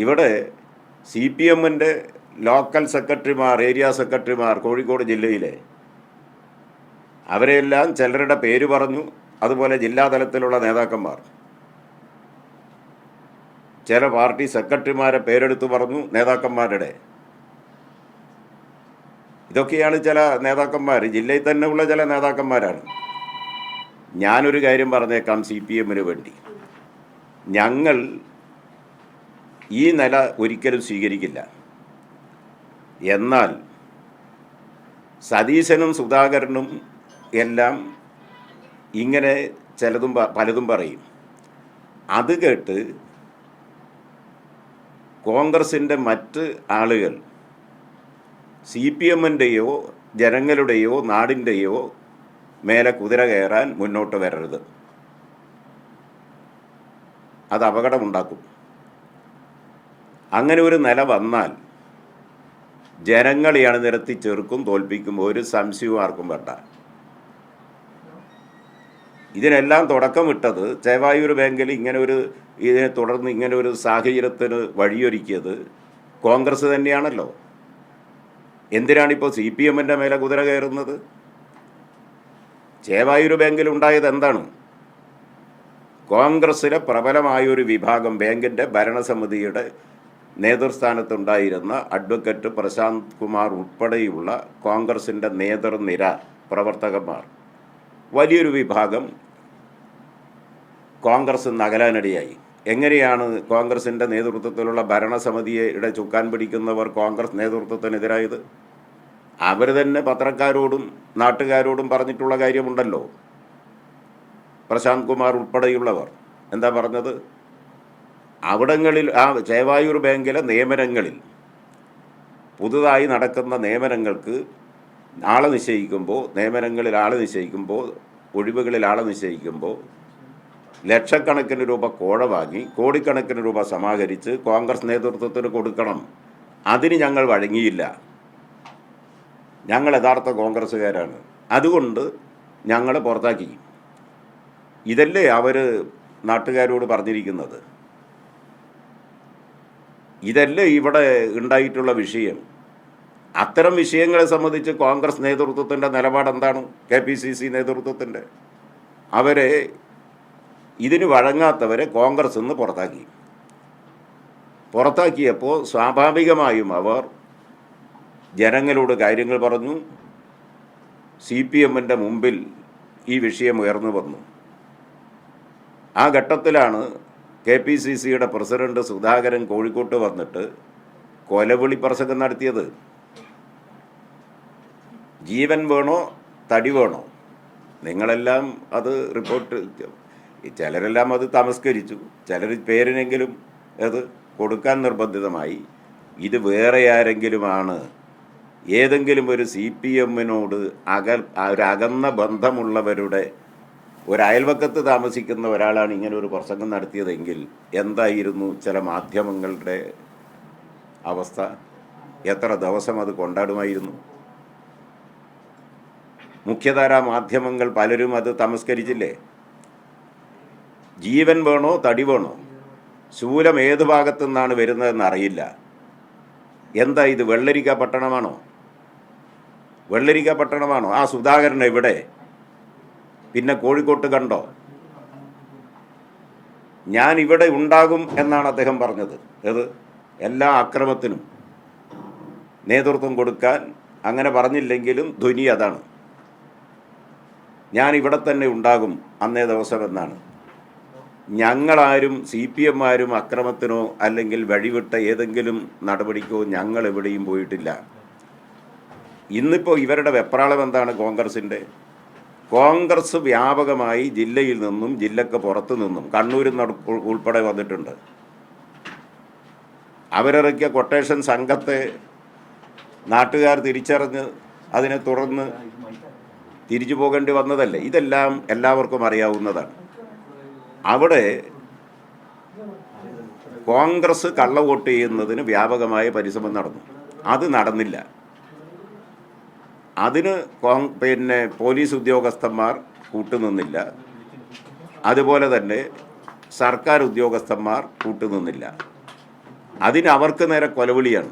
ഇവിടെ C P എമ്മിൻ്റെ local സെക്രട്ടറിമാർ, ഏരിയ സെക്രട്ടറിമാർ കോഴിക്കോട് ജില്ലയിലെ അവരെല്ലാം ചിലരുടെ പേര് പറഞ്ഞു. അതുപോലെ ജില്ലാതലത്തിലുള്ള നേതാക്കന്മാർ ചില പാർട്ടി സെക്രട്ടറിമാരെ പേരെടുത്ത് പറഞ്ഞു നേതാക്കന്മാരുടെ. ഇതൊക്കെയാണ് ചില നേതാക്കന്മാർ, ജില്ലയിൽ തന്നെ ഉള്ള ചില നേതാക്കന്മാരാണ്. ഞാനൊരു കാര്യം പറഞ്ഞേക്കാം സി പി എമ്മിന് വേണ്ടി, ഞങ്ങൾ ഈ നില ഒരിക്കലും സ്വീകരിക്കില്ല. എന്നാൽ സതീശനും സുധാകരനും എല്ലാം ഇങ്ങനെ പലതും പറയും. അത് കേട്ട് കോൺഗ്രസിൻ്റെ മറ്റ് ആളുകൾ സി പി എമ്മിൻ്റെയോ ജനങ്ങളുടെയോ നാടിൻ്റെയോ മേലെ കുതിര കയറാൻ മുന്നോട്ട് വരരുത്. അത് അപകടമുണ്ടാക്കും. അങ്ങനെ ഒരു നില വന്നാൽ ജനങ്ങളെ അണിനിരത്തി ചെറുക്കും, തോൽപ്പിക്കും. ഒരു സംശയവും ആർക്കും വേണ്ട. ഇതിനെല്ലാം തുടക്കമിട്ടത് ചേവായൂർ ബാങ്കിൽ ഇതിനെ തുടർന്ന് ഇങ്ങനെ ഒരു സാഹചര്യത്തിന് വഴിയൊരുക്കിയത് കോൺഗ്രസ് തന്നെയാണല്ലോ. എന്തിനാണിപ്പോൾ സി പി എമ്മിൻ്റെ മേലെ കുതിര കയറുന്നത്? ചേവായൂർ ബാങ്കിൽ ഉണ്ടായത് എന്താണ്? കോൺഗ്രസ്സിലെ പ്രബലമായൊരു വിഭാഗം, ബാങ്കിൻ്റെ ഭരണസമിതിയുടെ നേതൃസ്ഥാനത്തുണ്ടായിരുന്ന അഡ്വക്കേറ്റ് പ്രശാന്ത് കുമാർ ഉൾപ്പെടെയുള്ള കോൺഗ്രസിൻ്റെ നേതൃനിര പ്രവർത്തകന്മാർ, വലിയൊരു വിഭാഗം കോൺഗ്രസ് നകലാനിടയായി. എങ്ങനെയാണ് കോൺഗ്രസിൻ്റെ നേതൃത്വത്തിലുള്ള ഭരണസമിതിയുടെ ചുക്കാൻ പിടിക്കുന്നവർ കോൺഗ്രസ് നേതൃത്വത്തിനെതിരായത്? അവർ തന്നെ പത്രക്കാരോടും നാട്ടുകാരോടും പറഞ്ഞിട്ടുള്ള കാര്യമുണ്ടല്ലോ. പ്രശാന്ത് കുമാർ ഉൾപ്പെടെയുള്ളവർ എന്താ പറഞ്ഞത്? അവിടങ്ങളിൽ, ആ ചേവായൂർ ബാങ്കിലെ നിയമനങ്ങളിൽ, പുതുതായി നടക്കുന്ന നിയമനങ്ങൾക്ക് ആളെ നിശ്ചയിക്കുമ്പോൾ, നിയമനങ്ങളിൽ ആളെ നിശ്ചയിക്കുമ്പോൾ, ഒഴിവുകളിൽ ആളെ നിശ്ചയിക്കുമ്പോൾ ലക്ഷക്കണക്കിന് രൂപ കോഴ വാങ്ങി കോടിക്കണക്കിന് രൂപ സമാഹരിച്ച് കോൺഗ്രസ് നേതൃത്വത്തിന് കൊടുക്കണം. അതിന് ഞങ്ങൾ വഴങ്ങിയില്ല. ഞങ്ങൾ യഥാർത്ഥ കോൺഗ്രസ്സുകാരാണ്, അതുകൊണ്ട് ഞങ്ങൾ പുറത്താക്കി. ഇതല്ലേ അവർ നാട്ടുകാരോട് പറഞ്ഞിരിക്കുന്നത്? ഇതല്ലേ ഇവിടെ ഉണ്ടായിട്ടുള്ള വിഷയം? അത്തരം വിഷയങ്ങളെ സംബന്ധിച്ച് കോൺഗ്രസ് നേതൃത്വത്തിൻ്റെ നിലപാട് എന്താണ്? KPCC നേതൃത്വത്തിൻ്റെ, അവരെ ഇതിന് വഴങ്ങാത്തവരെ കോൺഗ്രസ് നിന്ന് പുറത്താക്കിയപ്പോൾ സ്വാഭാവികമായും അവർ ജനങ്ങളോട് കാര്യങ്ങൾ പറഞ്ഞു. സി പി എമ്മിൻ്റെ മുമ്പിൽ ഈ വിഷയം ഉയർന്നു വന്നു. ആ ഘട്ടത്തിലാണ് KPCCയുടെ പ്രസിഡന്റ് സുധാകരൻ കോഴിക്കോട്ട് വന്നിട്ട് കൊലവിളി പ്രസംഗം നടത്തിയത്. ജീവൻ വേണോ തടി വേണോ? നിങ്ങളെല്ലാം അത് റിപ്പോർട്ട്, ചിലരെല്ലാം അത് തമസ്കരിച്ചു, ചിലർ പേരിനെങ്കിലും അത് കൊടുക്കാൻ നിർബന്ധിതമായി. ഇത് വേറെ ആരെങ്കിലുമാണ്, ഏതെങ്കിലും ഒരു സി പി എമ്മിനോട് ഒരകന്ന ബന്ധമുള്ളവരുടെ ഒരു അയൽവക്കത്ത് താമസിക്കുന്ന ഒരാളാണ് ഇങ്ങനെ ഒരു പ്രസംഗം നടത്തിയതെങ്കിൽ എന്തായിരുന്നു ചില മാധ്യമങ്ങളുടെ അവസ്ഥ? എത്ര ദിവസം അത് കൊണ്ടാടുമായിരുന്നു? മുഖ്യധാരാ മാധ്യമങ്ങൾ പലരും അത് തമസ്കരിച്ചില്ലേ? ജീവൻ വേണോ തടി വേണോ? ശൂലം ഏത് ഭാഗത്തു നിന്നാണ് വരുന്നതെന്ന് അറിയില്ല. എന്താ ഇത്? വെള്ളരിക്ക പട്ടണമാണോ? ആ സുധാകരൻ എവിടെ? പിന്നെ കോഴിക്കോട്ട് കണ്ടോ? ഞാൻ ഇവിടെ ഉണ്ടാകും എന്നാണ് അദ്ദേഹം പറഞ്ഞത്. ഏത്? എല്ലാ അക്രമത്തിനും നേതൃത്വം കൊടുക്കാൻ. അങ്ങനെ പറഞ്ഞില്ലെങ്കിലും ധ്വനി അതാണ്. ഞാൻ ഇവിടെ തന്നെ ഉണ്ടാകും അന്നേ ദിവസം എന്നാണ്. ഞങ്ങളാരും സി പി എമ്മാരും അക്രമത്തിനോ അല്ലെങ്കിൽ വഴിവിട്ട ഏതെങ്കിലും നടപടിക്കോ ഞങ്ങൾ എവിടെയും പോയിട്ടില്ല. ഇന്നിപ്പോൾ ഇവരുടെ വെപ്രാളം എന്താണ്? കോൺഗ്രസ് വ്യാപകമായി ജില്ലയിൽ നിന്നും ജില്ലക്ക് പുറത്തു നിന്നും കണ്ണൂരിൽ നിന്ന് ഉൾപ്പെടെ വന്നിട്ടുണ്ട്. അവരിറക്കിയ കൊട്ടേഷൻ സംഘത്തെ നാട്ടുകാർ തിരിച്ചറിഞ്ഞ് അതിനെ തുടർന്ന് തിരിച്ചു പോകേണ്ടി വന്നതല്ലേ? ഇതെല്ലാം എല്ലാവർക്കും അറിയാവുന്നതാണ്. അവിടെ കോൺഗ്രസ് കള്ളവോട്ട് ചെയ്യുന്നതിന് വ്യാപകമായ പരിശ്രമം നടന്നു. അത് നടന്നില്ല. അതിന് പോലീസ് ഉദ്യോഗസ്ഥന്മാർ കൂട്ടുനിന്നില്ല. അതുപോലെ തന്നെ സർക്കാർ ഉദ്യോഗസ്ഥന്മാർ കൂട്ടുനിന്നില്ല. അതിന് അവർക്ക് നേരെ കൊലവിളിയാണ്.